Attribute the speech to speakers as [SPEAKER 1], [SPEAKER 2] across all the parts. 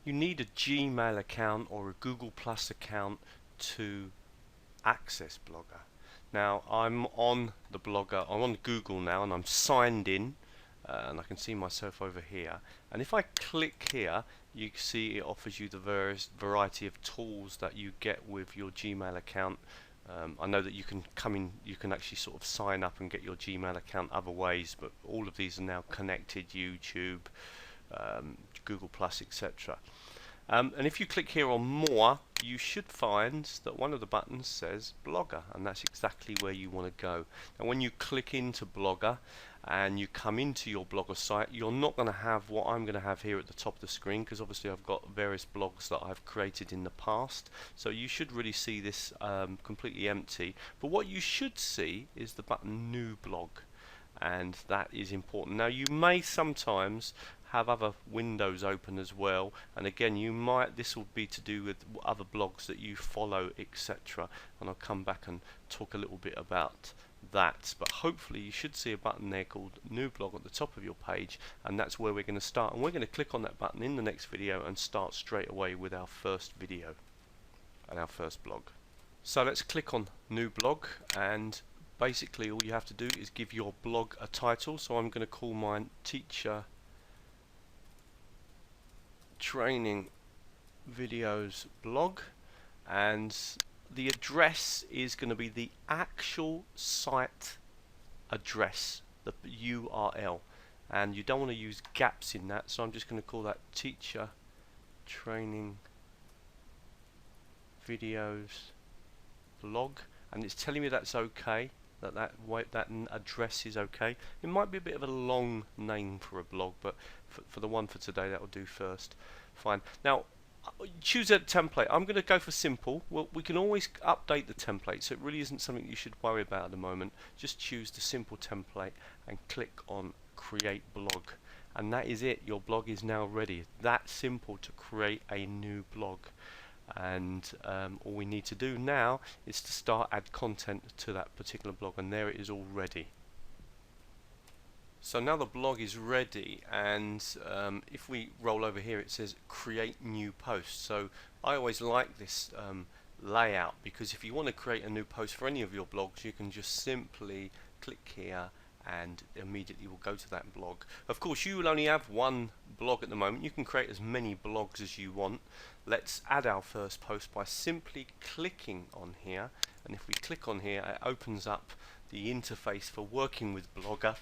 [SPEAKER 1] you need a Gmail account or a Google Plus account to access Blogger. Now I'm on the Blogger, I'm on Google now, and I'm signed in, and I can see myself over here. And if I click here, you can see it offers you the various variety of tools that you get with your Gmail account. I know that you can come in, you can actually sort of sign up and get your Gmail account other ways, but all of these are now connected: YouTube, Google Plus, etc. And if you click here on more, you should find that one of the buttons says Blogger, and that's exactly where you want to go. Now when you click into Blogger and you come into your Blogger site, you're not going to have what I'm going to have here at the top of the screen, because obviously I've got various blogs that I've created in the past, so you should really see this completely empty. But what you should see is the button New Blog, and that is important. Now you may sometimes have other windows open as well, and again this will be to do with other blogs that you follow, etc., and I'll come back and talk a little bit about that. But hopefully you should see a button there called New Blog at the top of your page, and that's where we're going to start, and we're going to click on that button in the next video and start straight away with our first video and our first blog. So let's click on New Blog, and basically all you have to do is give your blog a title. So I'm going to call mine Teacher Training Videos Blog, and the address is going to be the actual site address, the URL, and you don't want to use gaps in that, so I'm just going to call that Teacher Training Videos Blog, and it's telling me that's okay, that address is okay. It might be a bit of a long name for a blog, but for the one for today, that will do first. Fine. Now choose a template. I'm going to go for simple. Well, we can always update the template, so it really isn't something you should worry about at the moment. Just choose the simple template and click on Create Blog, and that is it. Your blog is now ready. That simple to create a new blog. And all we need to do now is to start add content to that particular blog, and there it is all ready. So now the blog is ready, and if we roll over here, it says create new post. So I always like this layout, because if you want to create a new post for any of your blogs, you can just simply click here and immediately will go to that blog. Of course, you will only have one blog at the moment. You can create as many blogs as you want. Let's add our first post by simply clicking on here, and if we click on here, it opens up the interface for working with Blogger,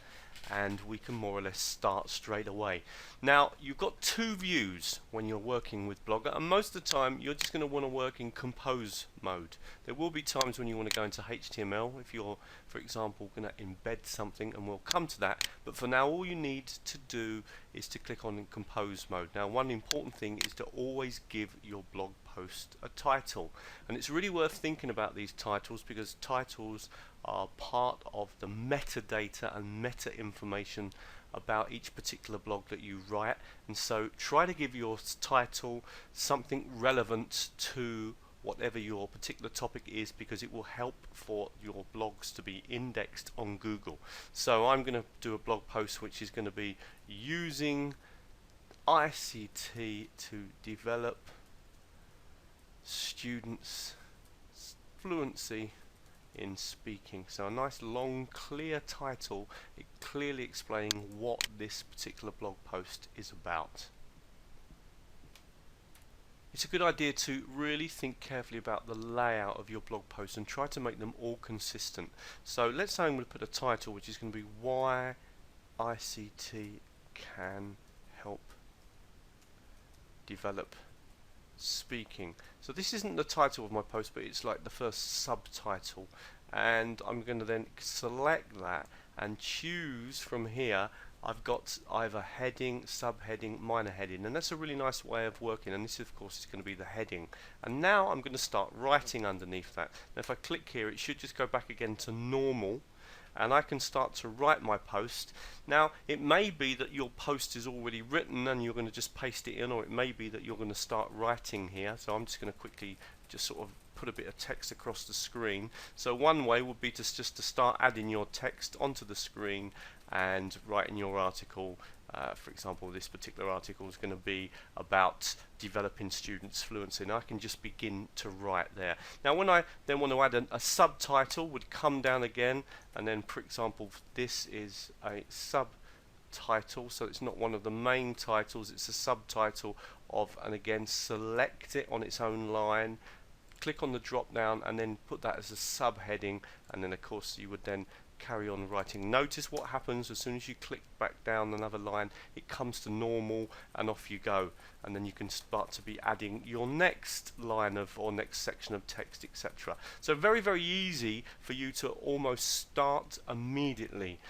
[SPEAKER 1] and we can more or less start straight away. Now you've got two views when you're working with Blogger, and most of the time you're just going to want to work in compose mode. There will be times when you want to go into HTML if you're, for example, going to embed something, and we'll come to that, but for now all you need to do is to click on compose mode. Now one important thing is to always give your blog post a title, and it's really worth thinking about these titles, because titles are part of the metadata and meta information about each particular blog that you write, and so try to give your title something relevant to whatever your particular topic is, because it will help for your blogs to be indexed on Google. So I'm going to do a blog post which is going to be using ICT to develop students' fluency in speaking. So a nice long clear title, it clearly explaining what this particular blog post is about. It's a good idea to really think carefully about the layout of your blog posts and try to make them all consistent. So let's say I'm going to put a title which is going to be why ICT can help develop speaking. So this isn't the title of my post, but it's like the first subtitle, and I'm going to then select that and choose from here. I've got either heading, subheading, minor heading, and that's a really nice way of working, and this of course is going to be the heading. And now I'm going to start writing underneath that. Now if I click here, it should just go back again to normal, and I can start to write my post. Now it may be that your post is already written and you're going to just paste it in, or it may be that you're going to start writing here. So I'm just going to quickly just sort of put a bit of text across the screen. So one way would be to just to start adding your text onto the screen and writing your article For example, this particular article is going to be about developing students' fluency, and I can just begin to write there. Now when I then want to add a subtitle, would come down again, and then for example this is a subtitle, so it's not one of the main titles, it's a subtitle of, and again select it on its own line, click on the drop down and then put that as a subheading, and then of course you would then carry on writing. Notice what happens as soon as you click back down another line, it comes to normal and off you go, and then you can start to be adding your next line of or next section of text, etc. So very, very easy for you to almost start immediately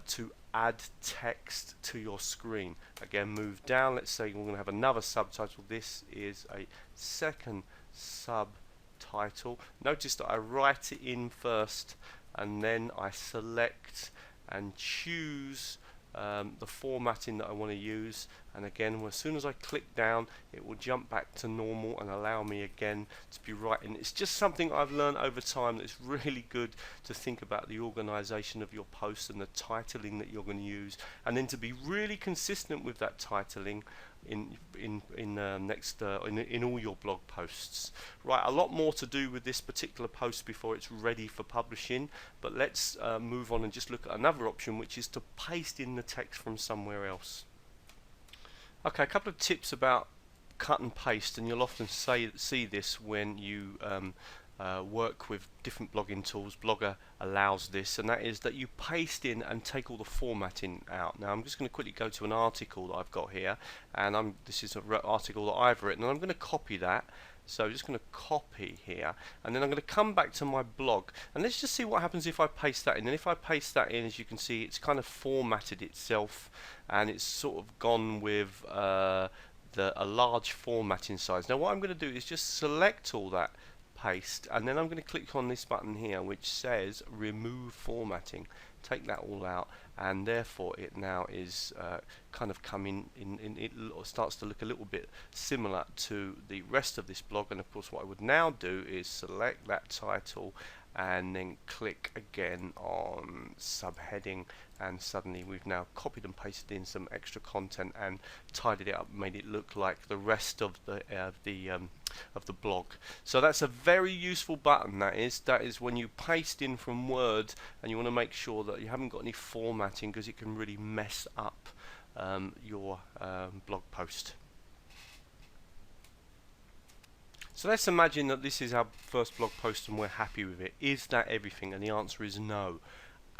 [SPEAKER 1] to add text to your screen. Again, move down, let's say we're going to have another subtitle. This is a second subtitle. Notice that I write it in first and then I select and choose the formatting that I want to use, and again as soon as I click down it will jump back to normal and allow me again to be writing. It's just something I've learned over time that's really good to think about the organization of your posts and the titling that you're going to use, and then to be really consistent with that titling in all your blog posts. Right, a lot more to do with this particular post before it's ready for publishing, but let's move on and just look at another option, which is to paste in the text from somewhere else. Okay, a couple of tips about cut and paste, and you'll often see this when you work with different blogging tools. Blogger allows this, and that is that you paste in and take all the formatting out. Now I'm just going to quickly go to an article that I've got here, and this is an article that I've written, and I'm going to copy that. So I'm just going to copy here, and then I'm going to come back to my blog, and let's just see what happens if I paste that in. And if I paste that in, as you can see, it's kind of formatted itself, and it's sort of gone with a large formatting size. Now what I'm going to do is just select all that paste, and then I'm going to click on this button here which says remove formatting. Take that all out, and therefore it now is kind of coming in, it starts to look a little bit similar to the rest of this blog. And of course what I would now do is select that title and then click again on subheading, and suddenly we've now copied and pasted in some extra content and tidied it up, made it look like the rest of the blog. So that's a very useful button. That is when you paste in from Word and you want to make sure that you haven't got any formatting, because it can really mess up your blog post. So let's imagine that this is our first blog post and we're happy with it. Is that everything? And the answer is no.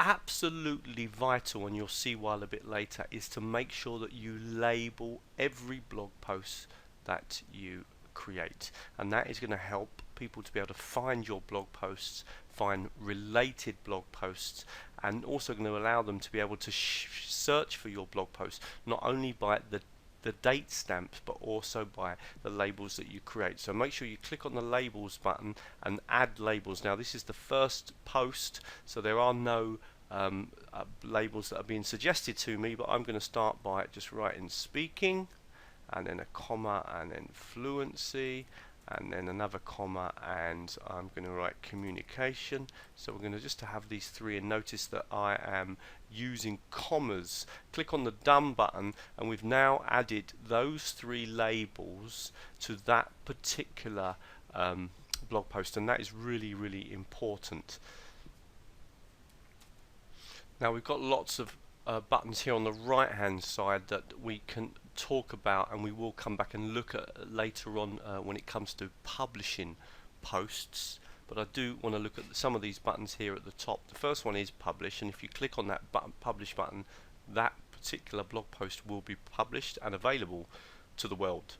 [SPEAKER 1] Absolutely vital, and you'll see why a bit later, is to make sure that you label every blog post that you create, and that is going to help people to be able to find your blog posts, find related blog posts, and also going to allow them to be able to search for your blog posts not only by the date stamps but also by the labels that you create. So make sure you click on the labels button and add labels. Now this is the first post, so there are no labels that are being suggested to me, but I'm going to start by just writing speaking, and then a comma, and then fluency, and then another comma, and I'm going to write communication. So we're going to just have these three, and notice that I am using commas. Click on the done button, and we've now added those three labels to that particular blog post, and that is really, really important. Now we've got lots of buttons here on the right hand side that we can talk about, and we will come back and look at later on when it comes to publishing posts. But I do want to look at some of these buttons here at the top. The first one is publish, and if you click on that publish button, that particular blog post will be published and available to the world.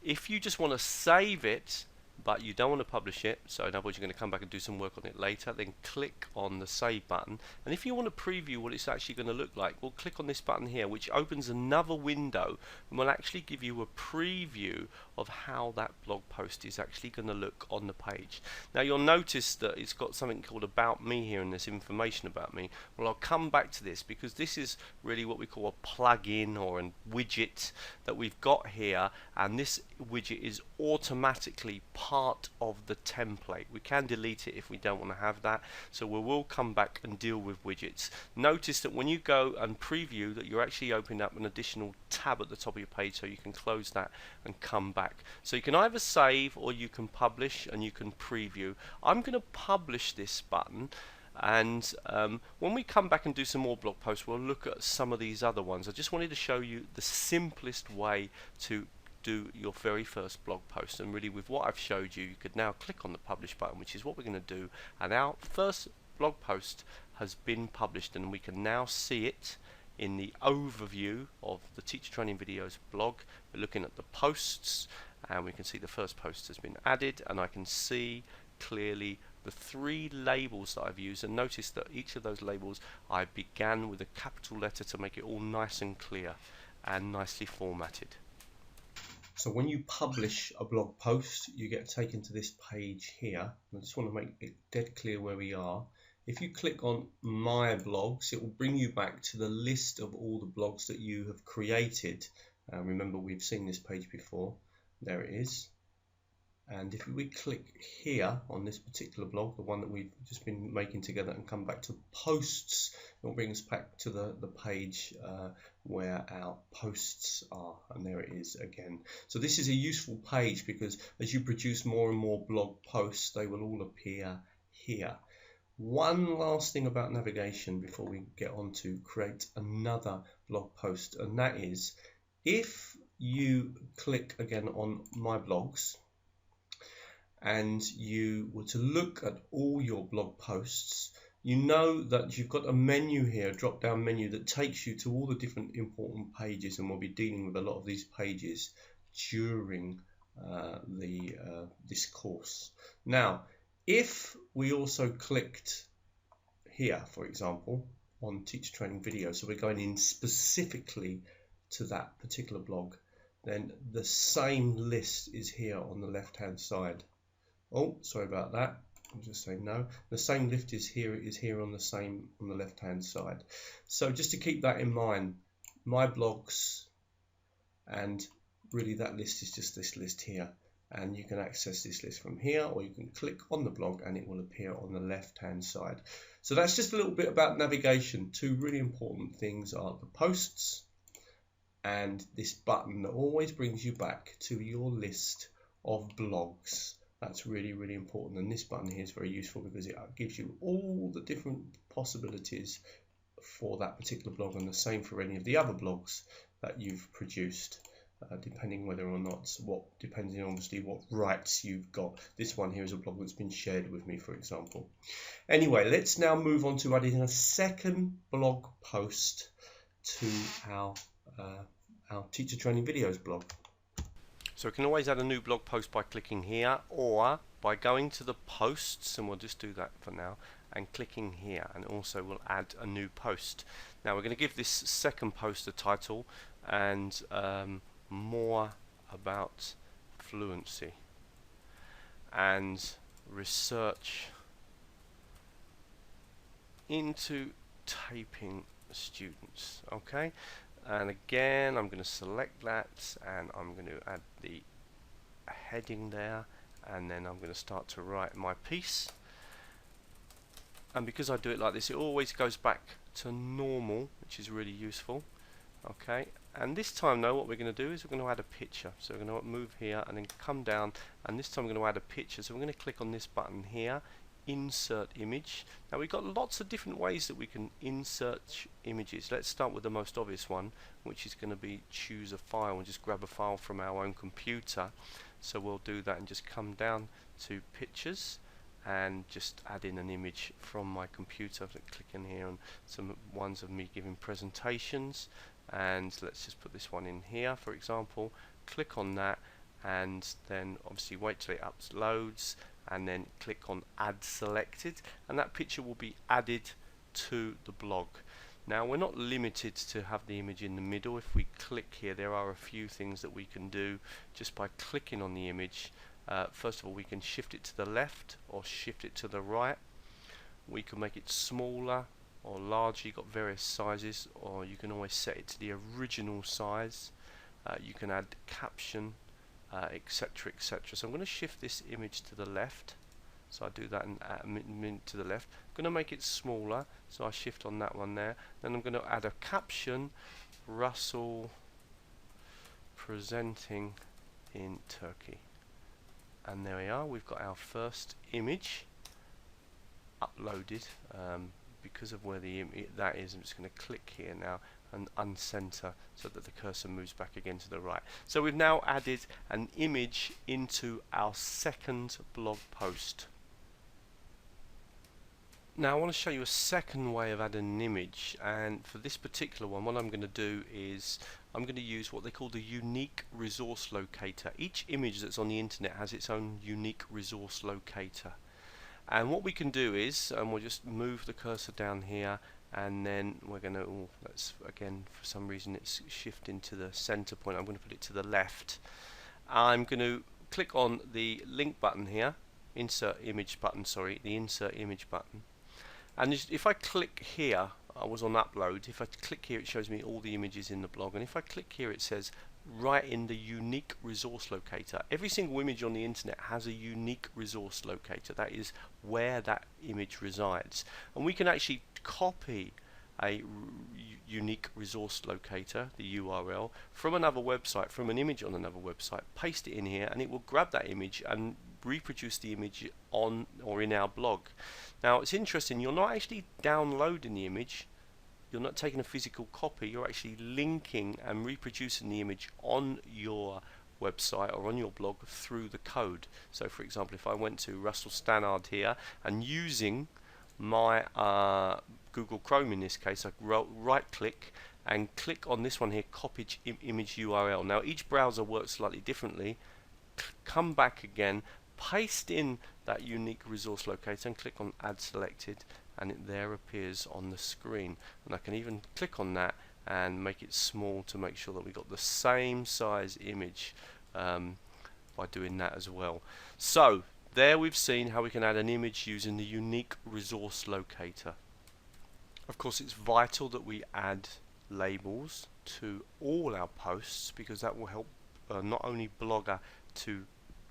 [SPEAKER 1] If you just want to save it but you don't want to publish it, so in other words you're going to come back and do some work on it later, then click on the save button. And if you want to preview what it's actually going to look like, well, click on this button here, which opens another window and will actually give you a preview of how that blog post is actually going to look on the page. Now you'll notice that it's got something called about me here, and there's information about me. Well, I'll come back to this because this is really what we call a plug-in or a widget that we've got here, and this widget is automatically part of the template. We can delete it if we don't want to have that, so we will come back and deal with widgets. Notice that when you go and preview that you're actually opening up an additional tab at the top of your page, so you can close that and come back. So you can either save or you can publish and you can preview. I'm going to publish this button, and when we come back and do some more blog posts, we'll look at some of these other ones. I just wanted to show you the simplest way to do your very first blog post, and really with what I've showed you, you could now click on the publish button, which is what we're going to do, and our first blog post has been published, and we can now see it in the overview of the Teacher Training Videos blog. We're looking at the posts, and we can see the first post has been added, and I can see clearly the 3 labels that I've used, and notice that each of those labels I began with a capital letter to make it all nice and clear and nicely formatted. So when you publish a blog post, you get taken to this page here. I just want to make it dead clear where we are. If you click on My Blogs, it will bring you back to the list of all the blogs that you have created. Remember, we've seen this page before. There it is. And if we click here on this particular blog, the one that we've just been making together, and come back to posts, it will bring us back to the page where our posts are, and there it is again. So this is a useful page because as you produce more and more blog posts, they will all appear here. One last thing about navigation before we get on to create another blog post, and that is if you click again on My Blogs, and you were to look at all your blog posts, you know that you've got a menu here, a drop down menu that takes you to all the different important pages, and we'll be dealing with a lot of these pages during this course. Now, if we also clicked here, for example, on Teacher Training Video, so we're going in specifically to that particular blog, then the same list is here on the left hand side. Oh, sorry about that. I'll just say no. The same list is here on the left hand side. So just to keep that in mind, My Blogs, and really that list is just this list here, and you can access this list from here, or you can click on the blog and it will appear on the left hand side. So that's just a little bit about navigation. 2 really important things are the posts and this button that always brings you back to your list of blogs. That's really, really important, and this button here is very useful because it gives you all the different possibilities for that particular blog, and the same for any of the other blogs that you've produced, depending whether or not depending obviously what rights you've got. This one here is a blog that's been shared with me, for example. Anyway, let's now move on to adding a second blog post to our Teacher Training Videos blog. So we can always add a new blog post by clicking here, or by going to the posts, and we'll just do that for now, and clicking here, and also we'll add a new post. Now we're going to give this second post a title, and more about fluency and research into taping students. Okay. And again, I'm going to select that, and I'm going to add the heading there, and then I'm going to start to write my piece. And because I do it like this, it always goes back to normal, which is really useful. Okay, and this time though, what we're going to do is we're going to add a picture. So we're going to move here and then come down, and this time we're going to add a picture. So we're going to click on this button here, Insert Image. Now we've got lots of different ways that we can insert images. Let's start with the most obvious one, which is going to be choose a file, and just grab a file from our own computer. So we'll do that and just come down to pictures and just add in an image from my computer. Click in here on some ones of me giving presentations, and let's just put this one in here, for example. Click on that, and then obviously wait till it uploads, and then click on Add Selected, and that picture will be added to the blog. Now we're not limited to have the image in the middle. If we click here, there are a few things that we can do just by clicking on the image. First of all, we can shift it to the left or shift it to the right. We can make it smaller or larger. You've got various sizes, or you can always set it to the original size. You can add caption etc, etc. So I'm going to shift this image to the left, so I do that and to the left. I'm going to make it smaller, so I shift on that one there. Then I'm going to add a caption, Russell presenting in Turkey, and there we are. We've got our first image uploaded. Because of where that is, I'm just going to click here now and uncenter so that the cursor moves back again to the right. So we've now added an image into our second blog post. Now I want to show you a second way of adding an image, and for this particular one, what I'm going to do is I'm going to use what they call the unique resource locator. Each image that's on the internet has its own unique resource locator. And what we can do is, we'll just move the cursor down here, and then we're going to, let's again, for some reason it's shifting to the center point. I'm going to put it to the left. I'm going to click on the link button here, insert image button, sorry, the insert image button. And if I click here, I was on upload, if I click here it shows me all the images in the blog, and if I click here it says right in the unique resource locator. Every single image on the internet has a unique resource locator. That is where that image resides, and we can actually copy a unique resource locator, the URL, from another website, from an image on another website, paste it in here, and it will grab that image and reproduce the image on or in our blog. Now it's interesting, you're not actually downloading the image, you're not taking a physical copy, you're actually linking and reproducing the image on your website or on your blog through the code. So for example, if I went to Russell Stannard here and using my Google Chrome in this case, I right click and click on this one here, copy image URL. Now each browser works slightly differently. Come back again, paste in that unique resource locator and click on add selected, and it there appears on the screen. And I can even click on that and make it small to make sure that we got the same size image by doing that as well. So there we've seen how we can add an image using the unique resource locator. Of course, it's vital that we add labels to all our posts, because that will help not only Blogger to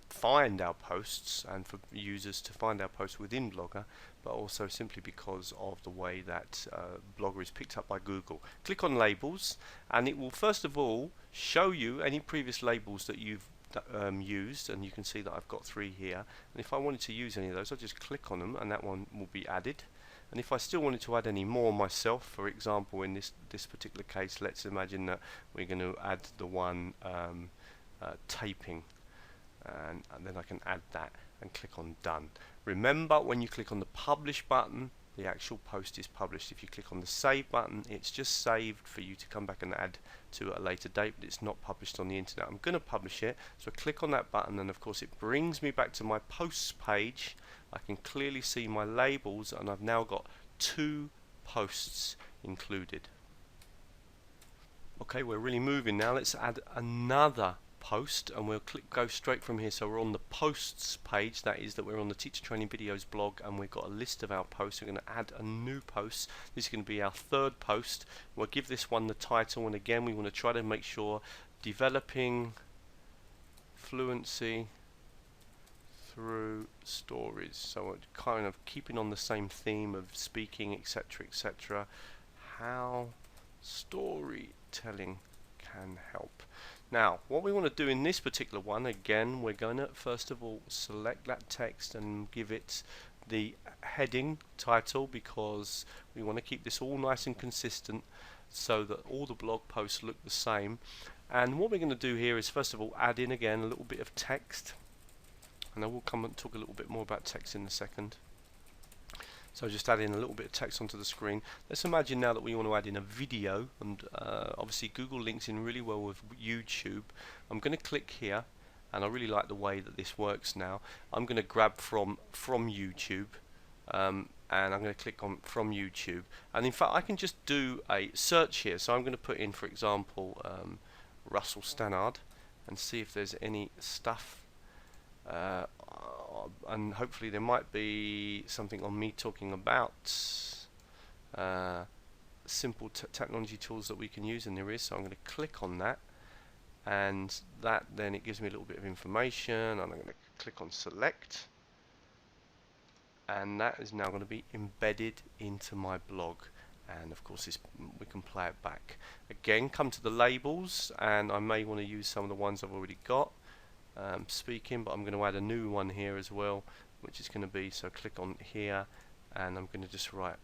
[SPEAKER 1] find our posts and for users to find our posts within Blogger, but also simply because of the way that Blogger is picked up by Google. Click on labels and it will first of all show you any previous labels that you've used, and you can see that I've got 3 here, and if I wanted to use any of those I'll just click on them and that one will be added. And if I still wanted to add any more myself, for example in this particular case, let's imagine that we're going to add the one taping, and then I can add that and click on done. Remember, when you click on the publish button, the actual post is published. If you click on the save button, it's just saved for you to come back and add to a later date, but it's not published on the internet. I'm going to publish it, so I click on that button and of course it brings me back to my posts page. I can clearly see my labels and I've now got 2 posts included. Okay, we're really moving now. Let's add another post, and we'll go straight from here. So we're on the posts page, that is that we're on the Teacher Training Videos blog, and we've got a list of our posts. We're going to add a new post. This is going to be our 3rd post. We'll give this one the title, and again we want to try to make sure developing fluency through stories. So we're kind of keeping on the same theme of speaking, etc, etc. How storytelling can help. Now what we want to do in this particular one, again we're going to first of all select that text and give it the heading title, because we want to keep this all nice and consistent so that all the blog posts look the same. And what we're going to do here is first of all add in again a little bit of text, and I will come and talk a little bit more about text in a second. So just add in a little bit of text onto the screen. Let's imagine now that we want to add in a video, and obviously Google links in really well with YouTube. I'm going to click here, and I really like the way that this works now. I'm going to grab from YouTube, and I'm going to click on from YouTube, and in fact I can just do a search here. So I'm going to put in, for example, Russell Stannard, and see if there's any stuff, and hopefully there might be something on me talking about simple technology tools that we can use, and there is. So I'm going to click on that, and that then it gives me a little bit of information, and I'm going to click on select, and that is now going to be embedded into my blog. And of course we can play it back again. Come to the labels, and I may want to use some of the ones I've already got speaking, but I'm going to add a new one here as well, which is going to be, so click on here, and I'm going to just write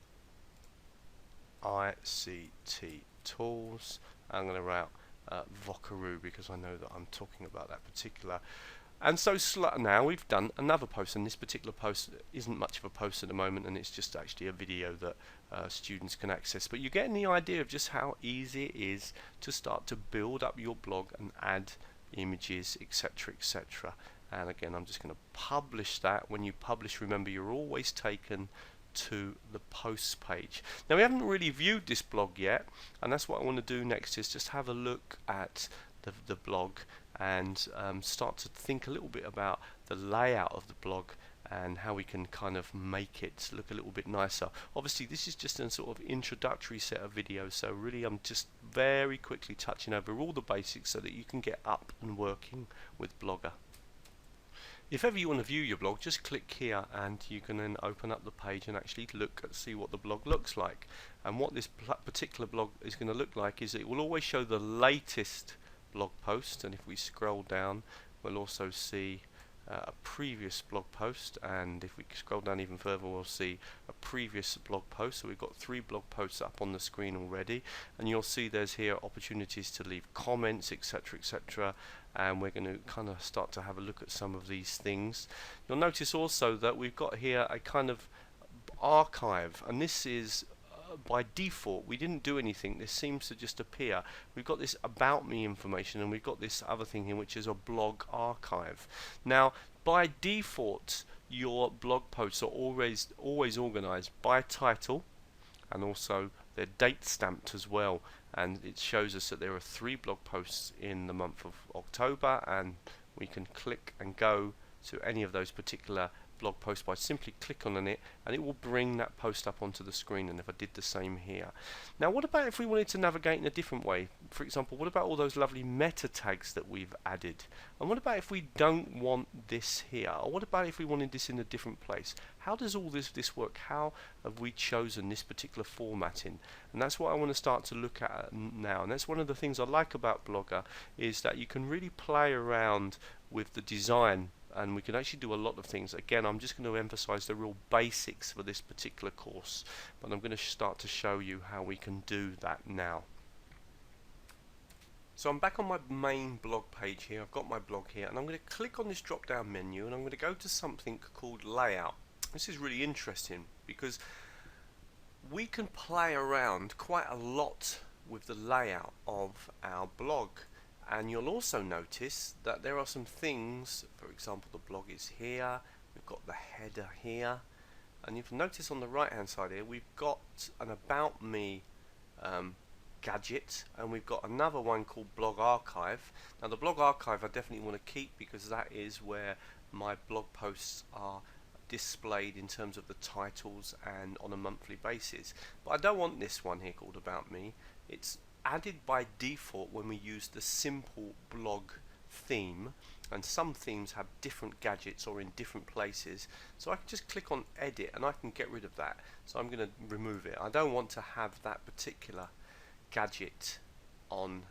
[SPEAKER 1] ICT tools. I'm going to write Vocaroo, because I know that I'm talking about that particular. And so now we've done another post, and this particular post isn't much of a post at the moment, and it's just actually a video that students can access. But you're getting the idea of just how easy it is to start to build up your blog and add images, etc., etc. And again, I'm just going to publish that. When you publish, remember, you're always taken to the posts page. Now, we haven't really viewed this blog yet, and that's what I want to do next, is just have a look at the blog and start to think a little bit about the layout of the blog and how we can kind of make it look a little bit nicer. Obviously, this is just a sort of introductory set of videos, so really I'm just very quickly touching over all the basics so that you can get up and working with Blogger. If ever you want to view your blog, just click here and you can then open up the page and actually look at see what the blog looks like. And what this particular blog is going to look like is it will always show the latest blog post, and if we scroll down we'll also see a previous blog post, and if we scroll down even further we'll see a previous blog post. So we've got 3 blog posts up on the screen already, and you'll see there's here opportunities to leave comments, etc., etc., and we're going to kind of start to have a look at some of these things. You'll notice also that we've got here a kind of archive, and this is by default. We didn't do anything, this seems to just appear. We've got this about me information, and we've got this other thing here which is a blog archive. Now by default your blog posts are always organized by title, and also they're date stamped as well, and it shows us that there are 3 blog posts in the month of October, and we can click and go to any of those particular blog post by simply clicking on it, and it will bring that post up onto the screen. And if I did the same here. Now what about if we wanted to navigate in a different way? For example, what about all those lovely meta tags that we've added? And what about if we don't want this here? Or what about if we wanted this in a different place? How does all this work? How have we chosen this particular formatting? And that's what I want to start to look at now. And that's one of the things I like about Blogger, is that you can really play around with the design, and we can actually do a lot of things. Again, I'm just going to emphasize the real basics for this particular course, but I'm going to start to show you how we can do that now. So I'm back on my main blog page here. I've got my blog here, and I'm going to click on this drop down menu, and I'm going to go to something called layout. This is really interesting because we can play around quite a lot with the layout of our blog. And you'll also notice that there are some things, for example, the blog is here, we've got the header here, and you'll notice on the right hand side here we've got an about me gadget, and we've got another one called blog archive. Now the blog archive I definitely want to keep, because that is where my blog posts are displayed in terms of the titles and on a monthly basis. But I don't want this one here called about me. It's added by default when we use the simple blog theme, and some themes have different gadgets or in different places, so I can just click on edit and I can get rid of that. So I'm going to remove it. I don't want to have that particular gadget on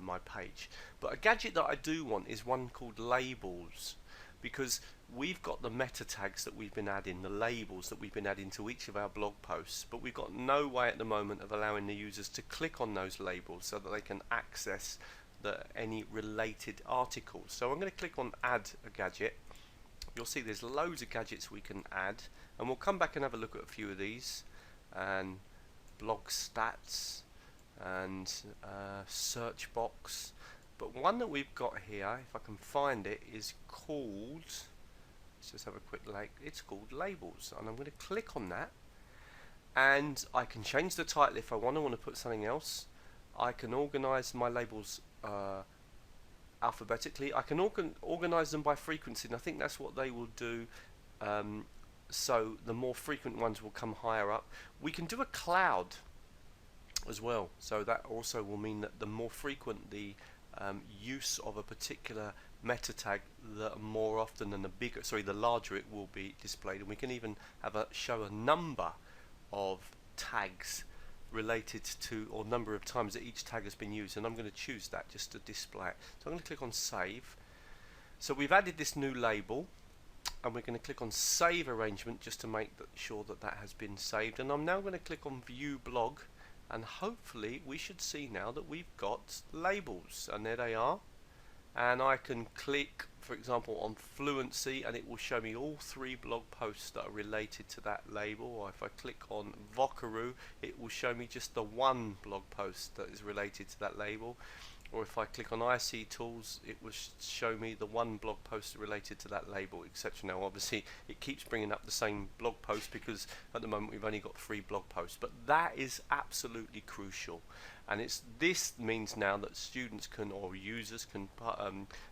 [SPEAKER 1] my page, but a gadget that I do want is one called labels, because we've got the meta tags that we've been adding, the labels that we've been adding to each of our blog posts, but we've got no way at the moment of allowing the users to click on those labels so that they can access any related articles. So I'm going to click on add a gadget. You'll see there's loads of gadgets we can add, and we'll come back and have a look at a few of these, and blog stats and search box. But one that we've got here, if I can find it, is called, let's just have a quick look, it's called labels, and I'm going to click on that, and I can change the title if I want to put something else. I can organize my labels alphabetically. I can organize them by frequency, and I think that's what they will do, so the more frequent ones will come higher up. We can do a cloud as well, so that also will mean that the more frequent the use of a particular meta tag, the more often than the larger it will be displayed. And we can even have show a number of tags related to, or number of times that each tag has been used, and I'm going to choose that just to display it. So I'm going to click on save. So we've added this new label, and we're going to click on save arrangement just to make sure that that has been saved. And I'm now going to click on view blog, and hopefully we should see now that we've got labels, and there they are. And I can click, for example, on fluency, and it will show me all 3 blog posts that are related to that label. Or if I click on Vocaroo, it will show me just the 1 blog post that is related to that label. Or if I click on IC Tools, it will show me the 1 blog post related to that label, etc. Now obviously it keeps bringing up the same blog post because at the moment we've only got 3 blog posts, but that is absolutely crucial. And this means now that students can, or users can,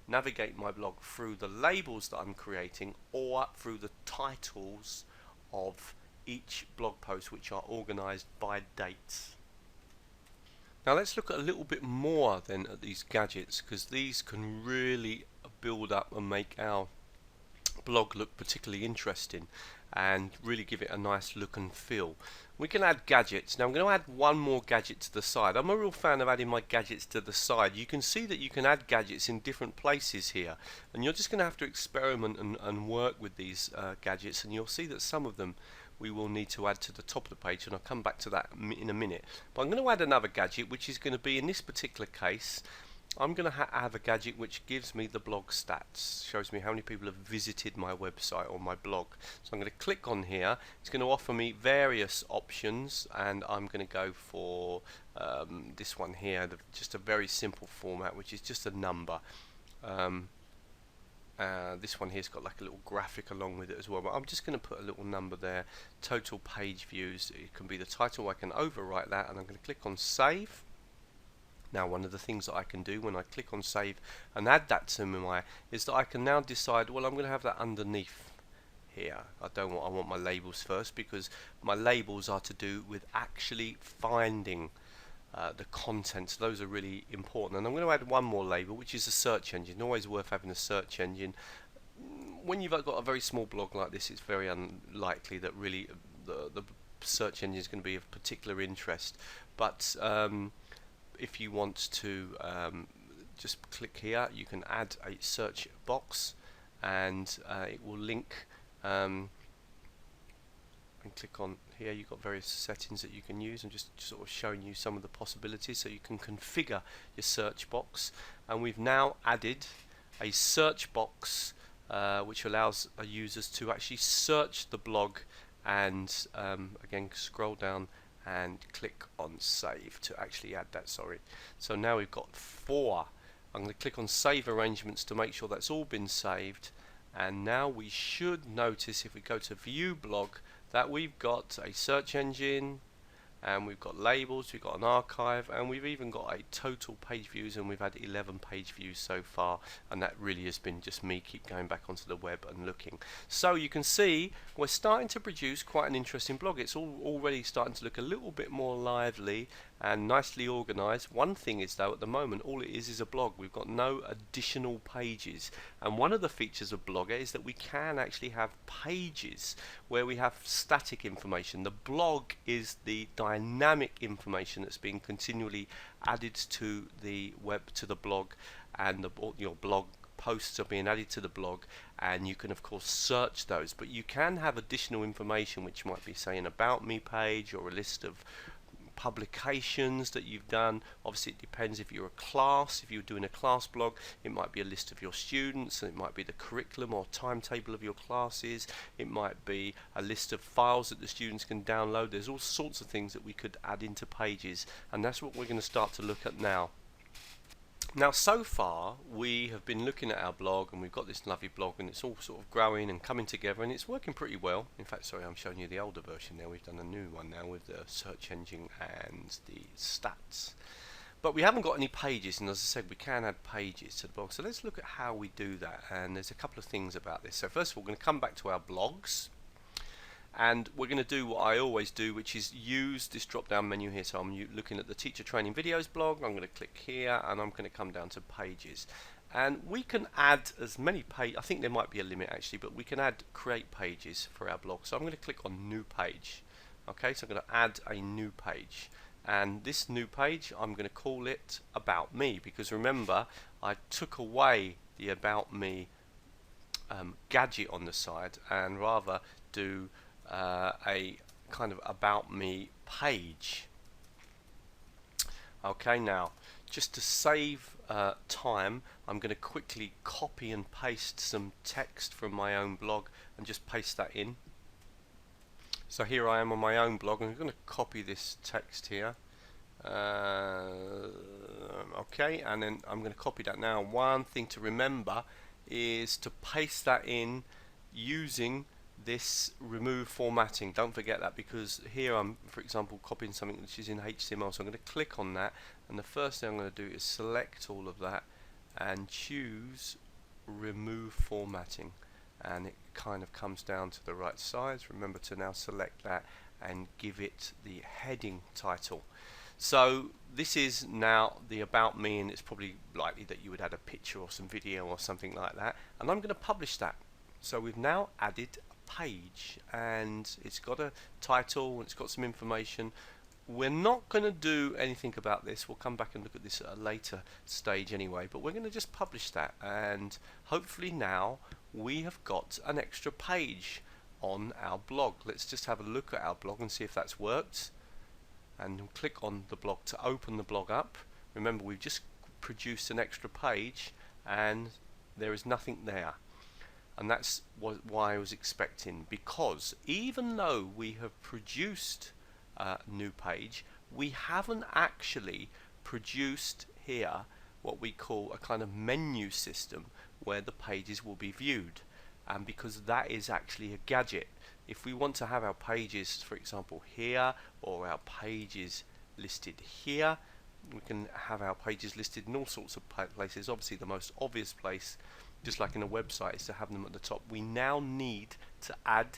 [SPEAKER 1] navigate my blog through the labels that I'm creating, or through the titles of each blog post, which are organized by dates. Now let's look at a little bit more then at these gadgets, because these can really build up and make our blog look particularly interesting and really give it a nice look and feel. We can add gadgets. Now I'm going to add one more gadget to the side. I'm a real fan of adding my gadgets to the side. You can see that you can add gadgets in different places here, and you're just going to have to experiment and work with these gadgets, and you'll see that some of them we will need to add to the top of the page, and I'll come back to that in a minute. But I'm going to add another gadget, which is going to be, in this particular case, I'm going to have a gadget which gives me the blog stats, shows me how many people have visited my website or my blog. So I'm going to click on here. It's going to offer me various options, and I'm going to go for this one here, just a very simple format, which is just a number. This one here's got like a little graphic along with it as well, but I'm just going to put a little number there. Total page views, it can be the title. I can overwrite that, and I'm going to click on save. Now one of the things that I can do when I click on save and add that to my is that I can now decide, well, I'm going to have that underneath here. I want my labels first, because my labels are to do with actually finding the contents. Those are really important. And I'm going to add one more label, which is a search engine. Always worth having a search engine. When you've got a very small blog like this, it's very unlikely that really the search engine is going to be of particular interest. But if you want to just click here, you can add a search box, and it will link, and click on here. You've got various settings that you can use. I'm just sort of showing you some of the possibilities, so you can configure your search box. And we've now added a search box which allows users to actually search the blog, and again scroll down and click on save to actually add that. So now we've got 4. I'm going to click on save arrangements to make sure that's all been saved, and now we should notice, if we go to view blog, that we've got a search engine, and we've got labels, we've got an archive, and we've even got a total page views, and we've had 11 page views so far, and that really has been just me keep going back onto the web and looking. So you can see we're starting to produce quite an interesting blog. It's already starting to look a little bit more lively and nicely organized. One thing is, though, at the moment all it is a blog. We've got no additional pages, and one of the features of Blogger is that we can actually have pages where we have static information. The blog is the dynamic information that's being continually added to the blog, and your blog posts are being added to the blog, and you can of course search those. But you can have additional information, which might be, say, an about me page, or a list of publications that you've done. Obviously it depends if you're a class. If you're doing a class blog, it might be a list of your students, and it might be the curriculum or timetable of your classes. It might be a list of files that the students can download. There's all sorts of things that we could add into pages, and that's what we're going to start to look at now. Now, so far we have been looking at our blog, and we've got this lovely blog, and it's all sort of growing and coming together, and it's working pretty well. In fact, sorry, I'm showing you the older version now. We've done a new one now with the search engine and the stats. But we haven't got any pages, and as I said, we can add pages to the blog. So let's look at how we do that, and there's a couple of things about this. So first of all, we're going to come back to our blogs, and we're going to do what I always do, which is use this drop down menu here. So I'm looking at the teacher training videos blog, I'm going to click here and I'm going to come down to pages, and we can add as many pages. I think there might be a limit actually, but we can create pages for our blog. So I'm going to click on new page. Okay, so I'm going to add a new page, and this new page I'm going to call it About Me, because remember I took away the About Me gadget on the side and rather do a kind of About Me page. Okay, now just to save time, I'm going to quickly copy and paste some text from my own blog and just paste that in. So here I am on my own blog, and I'm going to copy this text here. Okay, and then I'm going to copy that now. One thing to remember is to paste that in using this remove formatting. Don't forget that, because here I'm, for example, copying something which is in HTML. So I'm going to click on that, and the first thing I'm going to do is select all of that and choose remove formatting, and it kind of comes down to the right size. Remember to now select that and give it the heading title. So this is now the About Me, and it's probably likely that you would add a picture or some video or something like that, and I'm going to publish that. So we've now added a page, and it's got a title, it's got some information. We're not going to do anything about this. We'll come back and look at this at a later stage anyway, but we're going to just publish that, and hopefully now we have got an extra page on our blog. Let's just have a look at our blog and see if that's worked, and click on the blog to open the blog up. Remember, we've just produced an extra page and there is nothing there, and that's why I was expecting, because even though we have produced a new page, we haven't actually produced here what we call a kind of menu system where the pages will be viewed, and because that is actually a gadget. If we want to have our pages, for example, here, or our pages listed here, we can have our pages listed in all sorts of places. Obviously the most obvious place, just like in a website, is to have them at the top. We now need to add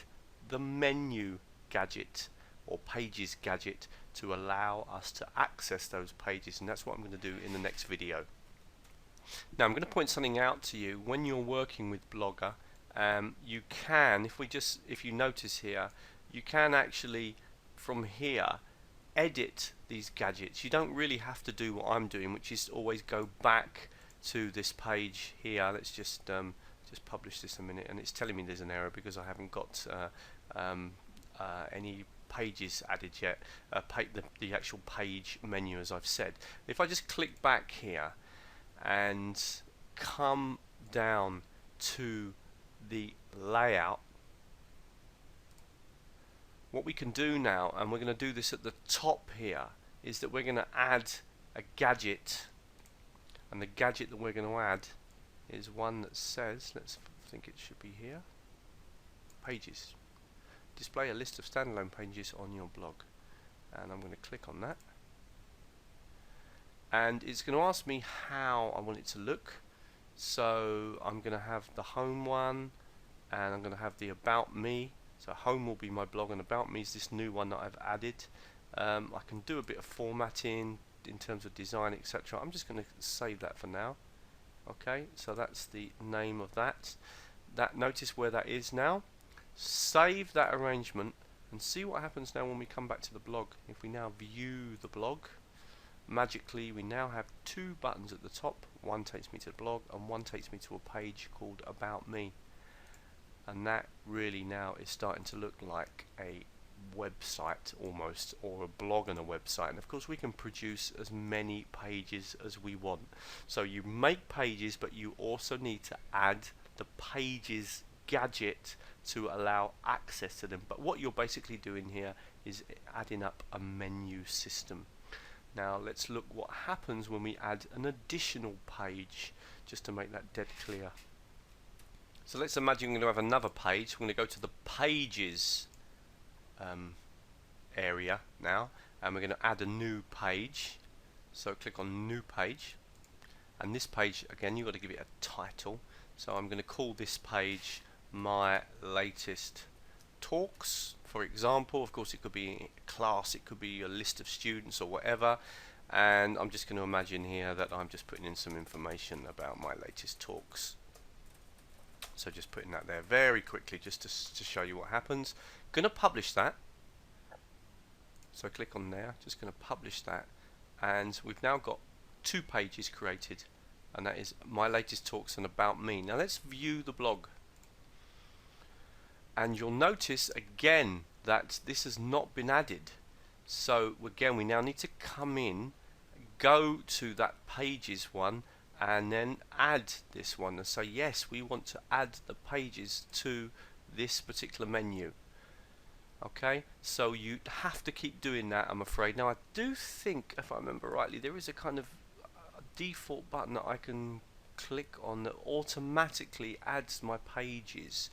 [SPEAKER 1] the menu gadget or pages gadget to allow us to access those pages, and that's what I'm going to do in the next video. Now I'm going to point something out to you. When you're working with Blogger, you can, if you notice here, you can actually from here edit these gadgets. You don't really have to do what I'm doing, which is always go back to this page here. Let's just publish this a minute, and it's telling me there's an error because I haven't got any pages added yet, the actual page menu, as I've said. If I just click back here and come down to the layout, what we can do now, and we're going to do this at the top here, is that we're going to add a gadget, and the gadget that we're going to add is one that says, let's think it should be here, pages. Display a list of standalone pages on your blog, and I'm going to click on that, and it's going to ask me how I want it to look. So I'm going to have the home one, and I'm going to have the About Me. So home will be my blog, and About Me is this new one that I've added. I can do a bit of formatting in terms of design, etc. I'm just going to save that for now. Okay, so that's the name of that. Notice where that is now. Save that arrangement and see what happens now when we come back to the blog. If we now view the blog, magically we now have two buttons at the top. One takes me to the blog and one takes me to a page called About Me, and that really now is starting to look like a website almost, or a blog and a website. And of course we can produce as many pages as we want. So you make pages, but you also need to add the pages gadget to allow access to them. But what you're basically doing here is adding up a menu system. Now let's look what happens when we add an additional page, just to make that dead clear. So let's imagine we're going to have another page. We're going to go to the pages area now, and we're going to add a new page. So click on new page, and this page, again, you've got to give it a title. So I'm going to call this page my latest talks, for example. Of course, it could be a class, it could be a list of students or whatever. And I'm just going to imagine here that I'm just putting in some information about my latest talks. So just putting that there very quickly just to show you what happens. Going to publish that. So click on there, just going to publish that, and we've now got 2 pages created, and that is my latest talks and about me. Now let's view the blog, and you'll notice again that this has not been added. So again, we now need to come in, go to that pages one, and then add this one and say yes, we want to add the pages to this particular menu. Okay, so you have to keep doing that, I'm afraid. Now I do think, if I remember rightly, there is a kind of default button that I can click on that automatically adds my pages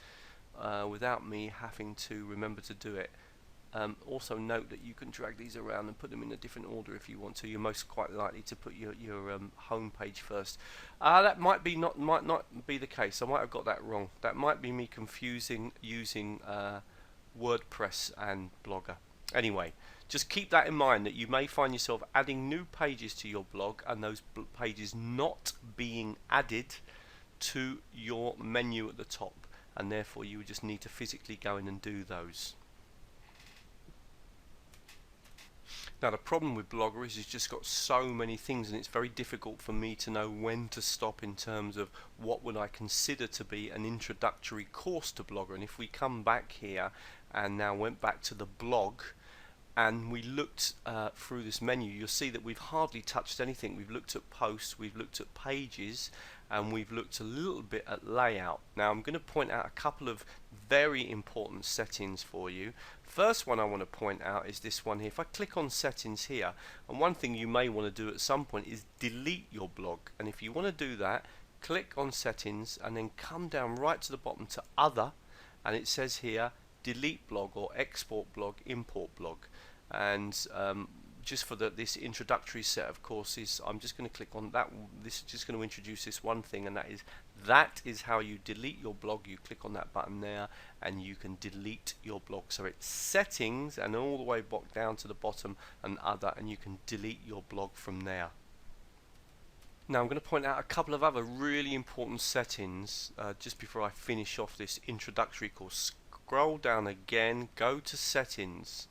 [SPEAKER 1] without me having to remember to do it. Also note that you can drag these around and put them in a different order if you want to. You're most quite likely to put your home page first. That might not be the case. I might have got that wrong. That might be me confusing using WordPress and Blogger. Anyway, just keep that in mind, that you may find yourself adding new pages to your blog and those pages not being added to your menu at the top, and therefore you would just need to physically go in and do those. Now the problem with Blogger is it's just got so many things, and it's very difficult for me to know when to stop in terms of what would I consider to be an introductory course to Blogger. And if we come back here and now went back to the blog and we looked through this menu, you'll see that we've hardly touched anything. We've looked at posts, we've looked at pages, and we've looked a little bit at layout. Now I'm going to point out a couple of very important settings for you. First one I want to point out is this one here. If I click on settings here, and one thing you may want to do at some point is delete your blog, and if you want to do that, click on settings and then come down right to the bottom to other, and it says here delete blog or export blog, import blog. And just for this introductory set of courses, I'm just going to click on that. This is just going to introduce this one thing, and that is how you delete your blog. You click on that button there and you can delete your blog. So it's settings and all the way back down to the bottom and other, and you can delete your blog from there. Now I'm going to point out a couple of other really important settings just before I finish off this introductory course. Scroll down again, go to settings,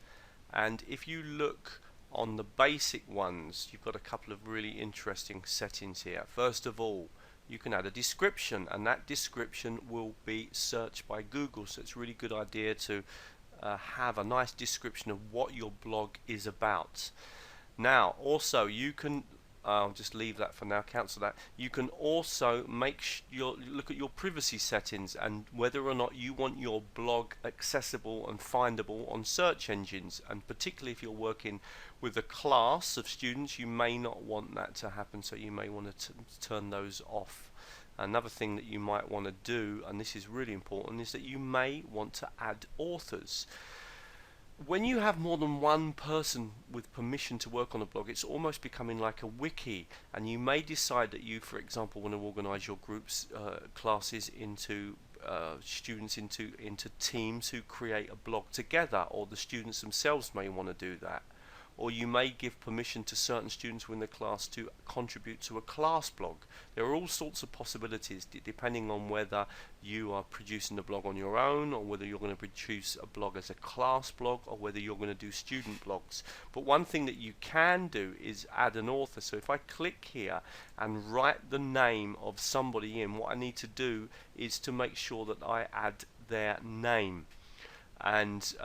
[SPEAKER 1] and if you look on the basic ones, you've got a couple of really interesting settings here. First of all, you can add a description, and that description will be searched by Google, so it's a really good idea to have a nice description of what your blog is about. Now also you can I'll just leave that for now, cancel that. You can also look at your privacy settings and whether or not you want your blog accessible and findable on search engines, and particularly if you're working with a class of students, you may not want that to happen, so you may want to turn those off. Another thing that you might want to do, and this is really important, is that you may want to add authors. When you have more than one person with permission to work on a blog, it's almost becoming like a wiki, and you may decide that you, for example, want to organize your groups, classes into students into teams who create a blog together, or the students themselves may want to do that. Or you may give permission to certain students within the class to contribute to a class blog. There are all sorts of possibilities depending on whether you are producing the blog on your own, or whether you're going to produce a blog as a class blog, or whether you're going to do student blogs. But one thing that you can do is add an author. So if I click here and write the name of somebody in, what I need to do is to make sure that I add their name. And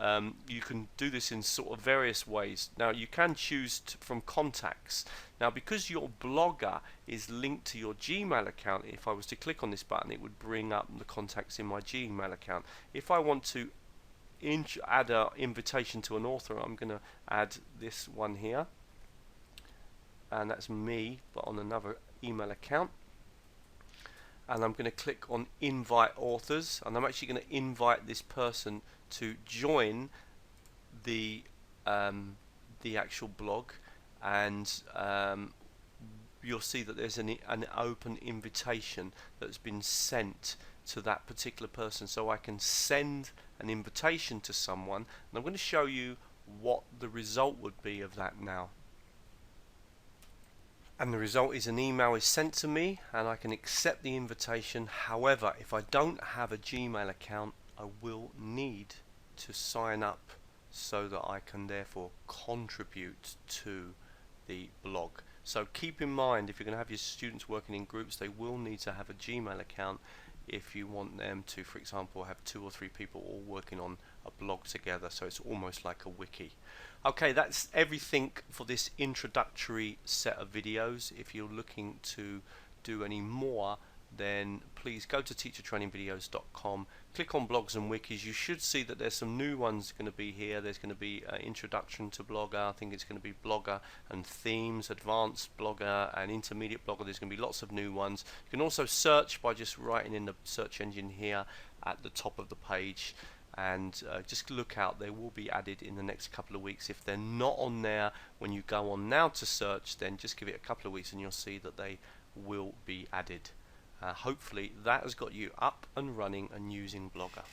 [SPEAKER 1] you can do this in sort of various ways. Now you can choose from contacts. Now because your blogger is linked to your Gmail account, if I was to click on this button, it would bring up the contacts in my Gmail account. If I want to add an invitation to an author, I'm going to add this one here, and that's me but on another email account. And I'm going to click on invite authors, and I'm actually going to invite this person to join the actual blog, and you'll see that there's an open invitation that's been sent to that particular person, so I can send an invitation to someone, and I'm going to show you what the result would be of that now. And the result is an email is sent to me and I can accept the invitation. However, if I don't have a Gmail account, I will need to sign up so that I can therefore contribute to the blog. So keep in mind, if you're going to have your students working in groups, they will need to have a Gmail account if you want them to, for example, have 2 or 3 people all working on a blog together, so it's almost like a wiki. Okay, that's everything for this introductory set of videos. If you're looking to do any more, then please go to teachertrainingvideos.com, click on blogs and wikis. You should see that there's some new ones going to be here. There's going to be introduction to Blogger. I think it's going to be Blogger and themes, advanced Blogger and intermediate Blogger. There's going to be lots of new ones. You can also search by just writing in the search engine here at the top of the page, and just look out, they will be added in the next couple of weeks. If they're not on there when you go on now to search, then just give it a couple of weeks and you'll see that they will be added. Hopefully that has got you up and running and using Blogger.